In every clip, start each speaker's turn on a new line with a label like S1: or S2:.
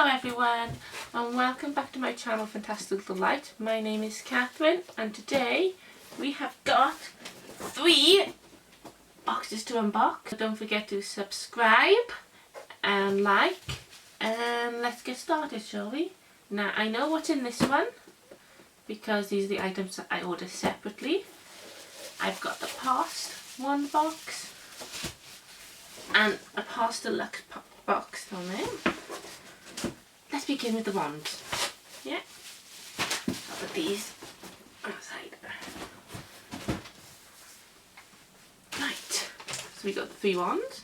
S1: Hello everyone and welcome back to my channel Fantastic Little Light. My name is Catherine and today we have got 3 boxes to unbox. Don't forget to subscribe and like, and let's get started, shall we? Now I know what's in this one because these are the items that I ordered separately. I've got the past one box and a past deluxe box on there. Let's begin with the wands. Yeah, I'll put these outside. Right, so we got the 3 wands.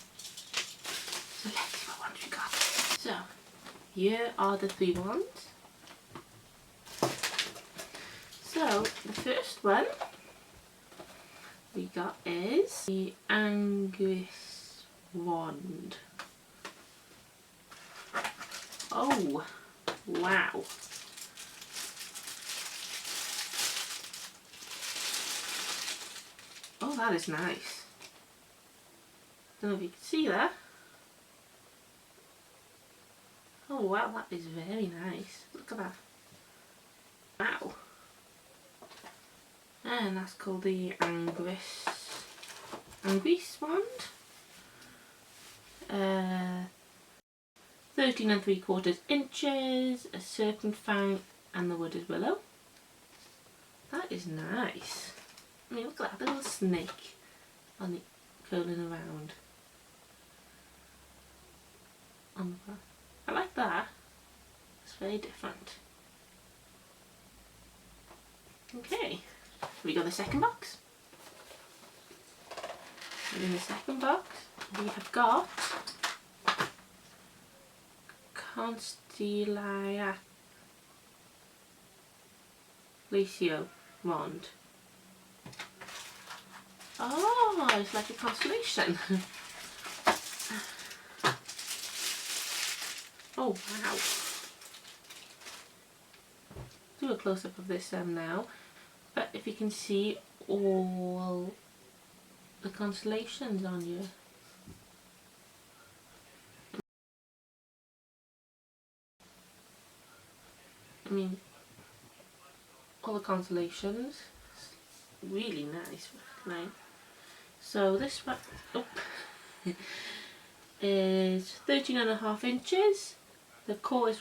S1: So let's see what ones we got. So here are the 3 wands. So the first one we got is the Anguis wand. Oh, wow. Oh, that is nice. Don't know if you can see that. Oh wow, that is very nice. Look at that. Wow. And that's called the Anguis wand. 13 3/4 inches, a serpent fang, and the wooded willow. That is nice. I mean, look at that little snake on the curling around. I like that. It's very different. Okay, we got the second box. And in the second box, we have got Constellatio wand. Oh, it's like a constellation. Oh wow. Do a close-up of this now. But if you can see all the constellations on you. I mean, all the constellations. It's really nice. Right? So this one is 13.5 inches. The core is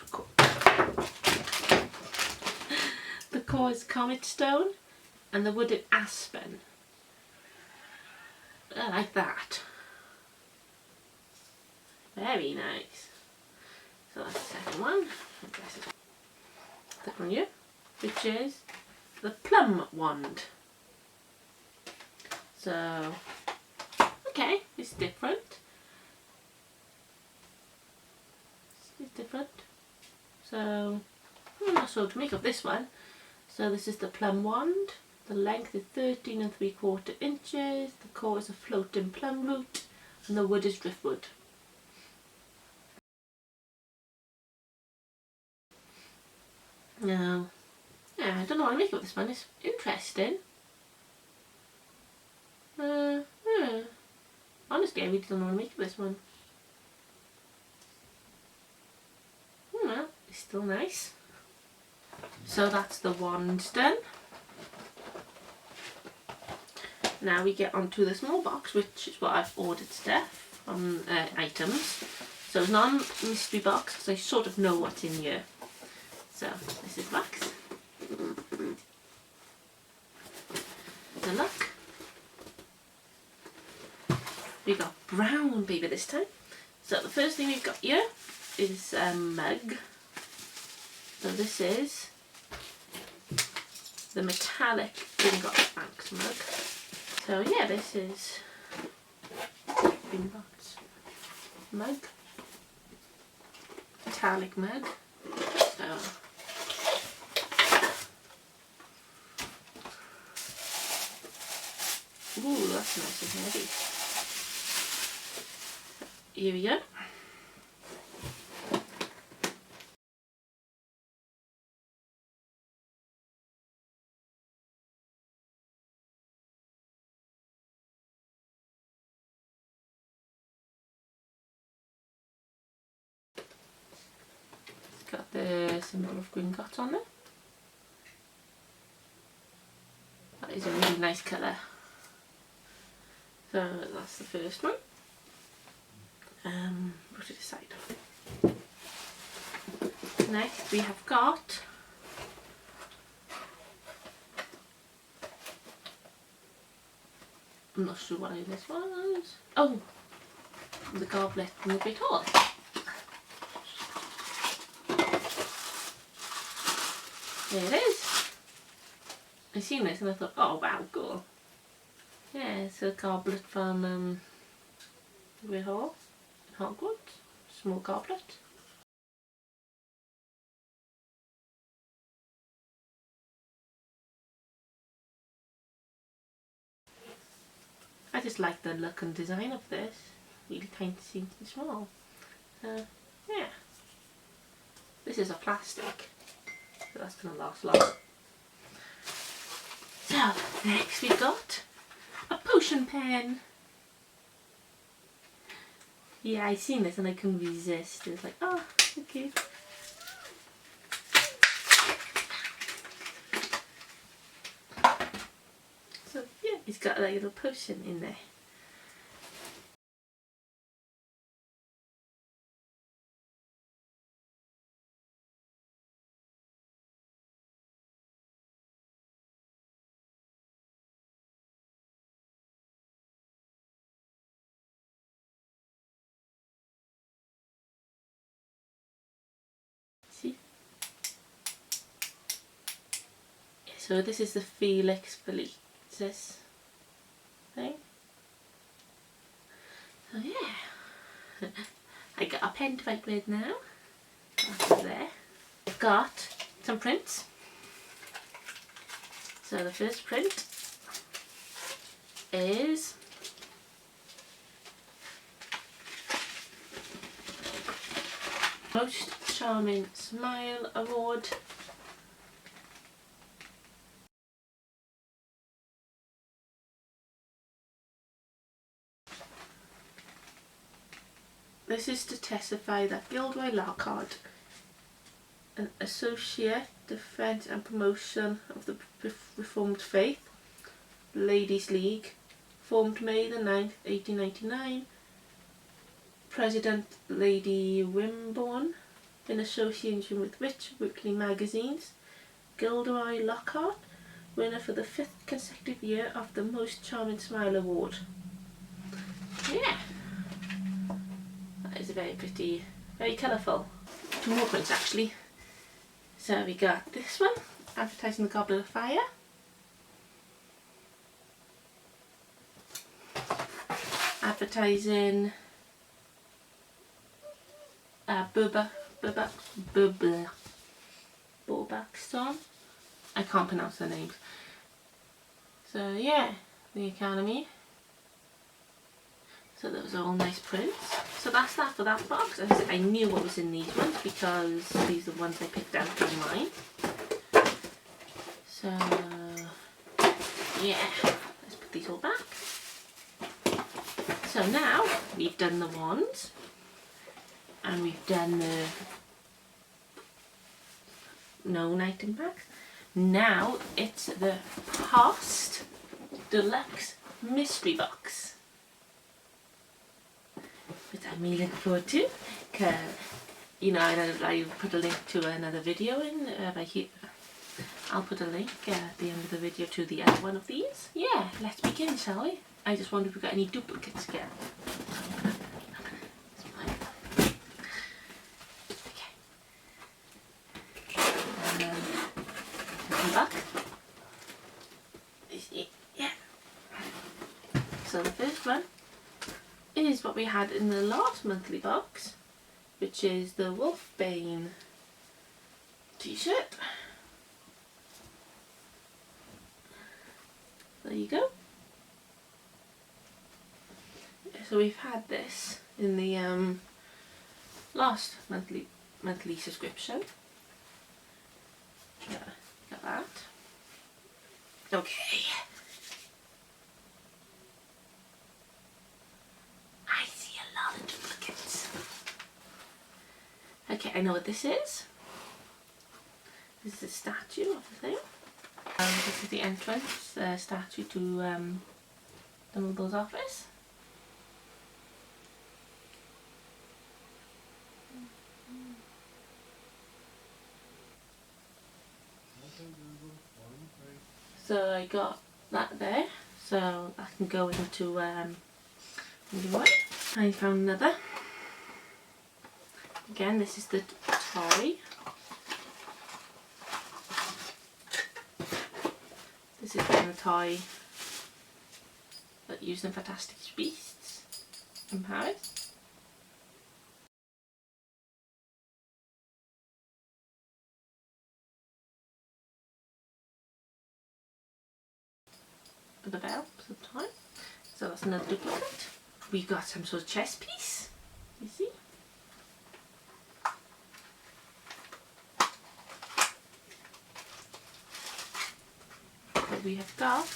S1: comet stone, and the wooded aspen. I like that. Very nice. So that's the second one. That one here, which is the plum wand. So, okay, it's different. It's different. So, I'm not sure what to make of this one. So this is the plum wand. The length is 13 3/4 inches. The core is a floating plum root, and the wood is driftwood. Now, yeah, I don't know what to make of this one. It's interesting. Honestly, I really don't know what to make of this one. Well, it's still nice. So that's the wand done. Now we get onto the small box, which is what I've ordered stuff on items. So it's not a mystery box because I sort of know what's in here. So this is wax. The look. We got brown paper this time. So the first thing we've got here is a mug. So this is the metallic Gringotts mug. So yeah, this is Gringotts mug, metallic mug. So ooh, that's nice and heavy. Here we go. got the symbol of Gringotts on it. That is a really nice colour. So that's the first one. Put it aside. Next we have got I'm not sure what this was. Oh, the goblet and the Great Hall. There it is. I seen this and I thought, oh wow, cool. Yeah, it's a goblet from the Great Hall in Hogwarts. Small goblet. I just like the look and design of this. Really tiny, and small. Yeah. This is a plastic, so that's going to last long. So, next we've got a potion pen. Yeah, I seen this and I couldn't resist. It was like, oh, okay. So, yeah, it's got like a little potion in there. See? So this is the Felix Felicis thing. So yeah, I got a pen to write with now. That's there. I've got some prints. So the first print is Most Charming Smile Award. This is to testify that Gilderoy Lockhart, an Associate Defence and Promotion of the Reformed Faith, Ladies League, formed May the 9th, 1899, President Lady Wimborne, in association with Rich Weekly Magazines, Gilderoy Lockhart, winner for the 5th consecutive year of the Most Charming Smile Award. Yeah, that is very pretty, very colourful. Two more prints actually. So we got this one, advertising the Goblet of Fire. Advertising Storm. I can't pronounce their names. So yeah, the Academy. So those are all nice prints. So that's that for that box. As I said, I knew what was in these ones because these are the ones I picked out for mine. So yeah, let's put these all back. So now we've done the wands and we've done the known item packs. Now it's the Past Deluxe Mystery Box, which I'm really looking forward to, because you know I put a link to another video in right here. I'll put a link at the end of the video to the other one of these. Yeah, let's begin, shall we? I just wonder if we've got any duplicates again. Back. Yeah. So the first one is what we had in the last monthly box, which is the Wolfbane t-shirt. There you go. So we've had this in the last monthly subscription. Yeah, got that. Okay. I see a lot of duplicates. Okay, I know what this is. This is a statue of the thing. This is the entrance statue to Dumbledore's office. So I got that there, so I can go into one. I found another. Again, this is the toy. This is then the toy that used in Fantastic Beasts in Paris. For the bell, for the toy. So that's another duplicate. We got some sort of chess piece. You see? But we have got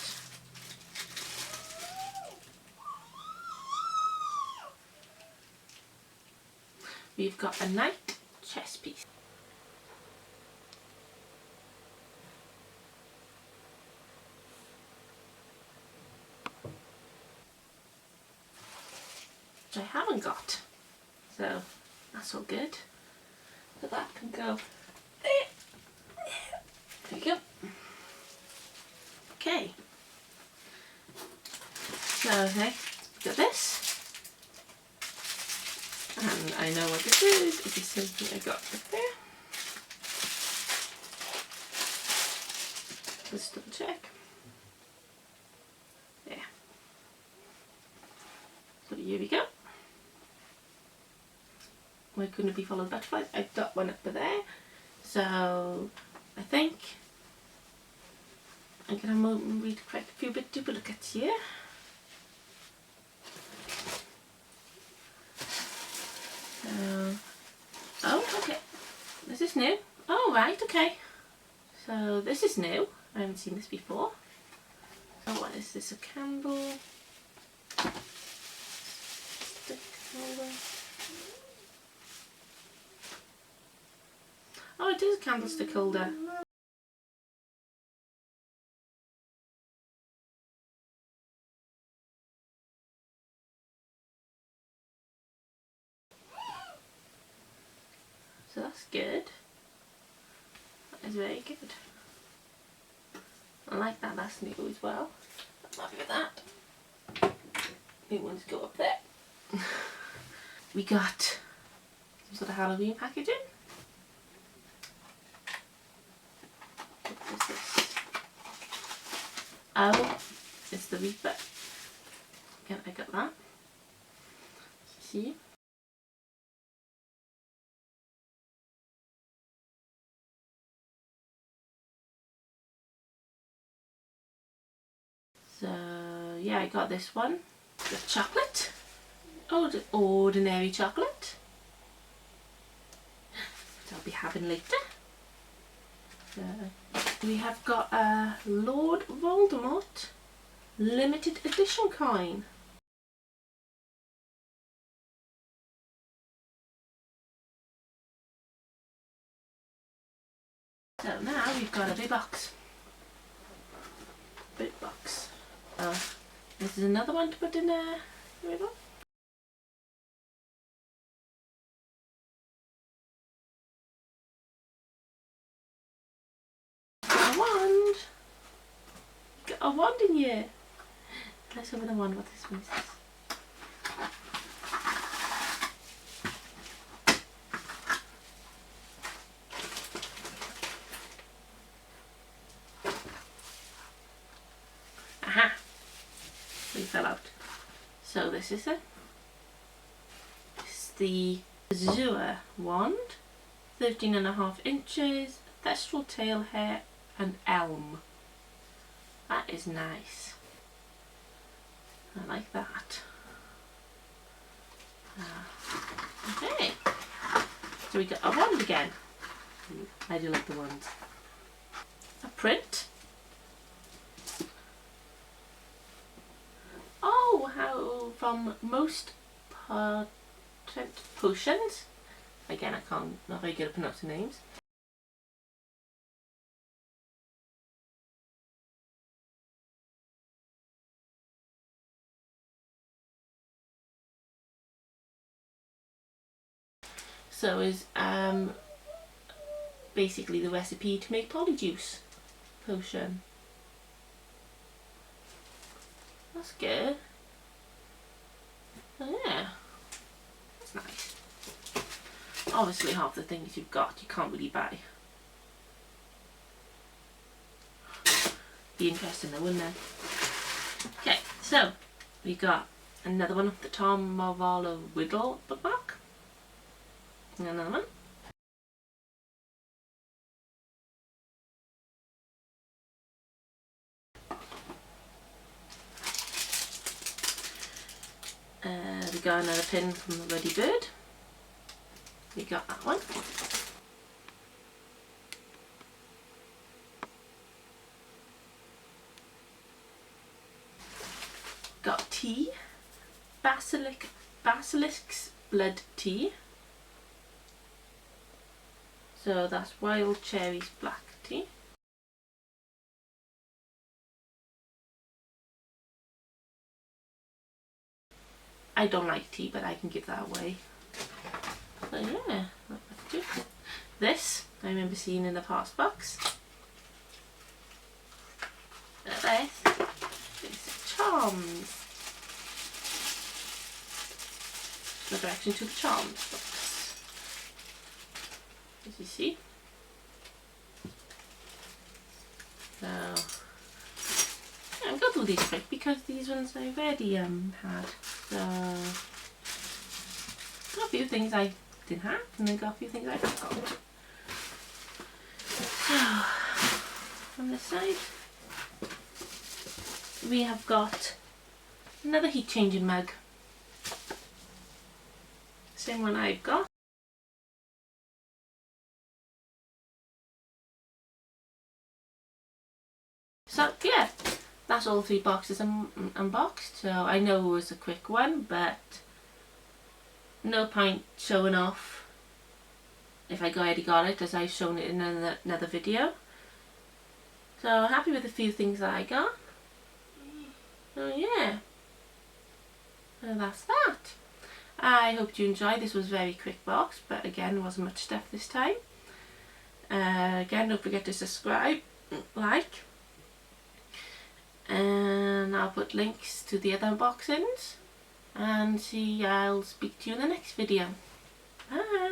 S1: a knight chess piece. Which I haven't got. So that's all good. So that can go there. There we go. Okay. So okay, got this. And I know what this is. It is something I got up there. Let's double check. Yeah. So here we go. Why couldn't it be followed butterflies? I've got one up there. So I think I'm going to read quite a few bit duplicates here. Oh, okay. This is new. Oh, right, okay. So this is new. I haven't seen this before. So what is this? A candle? Stick holder. Oh, it is a candlestick holder. So that's good. That is very good. I like that, that's new as well. I'm happy with that. New ones go up there. We got some sort of Halloween packaging. What is this? Oh, it's the Reaper. Again, I got that. See? So yeah, I got this one. The chocolate. Oh, the ordinary chocolate. Which I'll be having later. We have got a Lord Voldemort limited edition coin. So now we've got a big box. Big box. This is another one to put in there. Here we go. Got a wand. Got a wand in here. Let's open the wand. What this one is. Aha! They fell out. So this is it. This is the Azure wand. 13.5 inches. Thestral tail hair and elm. That is nice. I like that. Okay. So we got a wand again. I do like the wands. A print. Oh, how from most potions. Again, not very good at pronouncing names. also is basically the recipe to make polyjuice potion. That's good. Oh yeah, that's nice. Obviously half the things you've got you can't really buy. Be interesting though, wouldn't it? Okay, so we got another one of the Tom Marvolo Whittle bookmark. And another one. We got another pin from the Ready Bird. We got that one. Got tea. Basilisk's Blood Tea. So that's Wild Cherries Black Tea. I don't like tea, but I can give that away. So yeah, that's good. This I remember seeing in the past box. This is charms. The direction to the charms box. As you see. So yeah, I've got to do these quick because these ones I've already had. So got a few things I didn't have, and then got a few things I forgot. So on this side we have got another heat changing mug. Same one I've got. So yeah, that's all 3 boxes unboxed. So I know it was a quick one, but no point showing off if I already got it, as I've shown it in another video. So happy with a few things that I got. So yeah, so that's that. I hope you enjoyed. This was a very quick box, but again, there wasn't much stuff this time. Again, don't forget to subscribe, like, and I'll put links to the other unboxings, and I'll speak to you in the next video. Bye!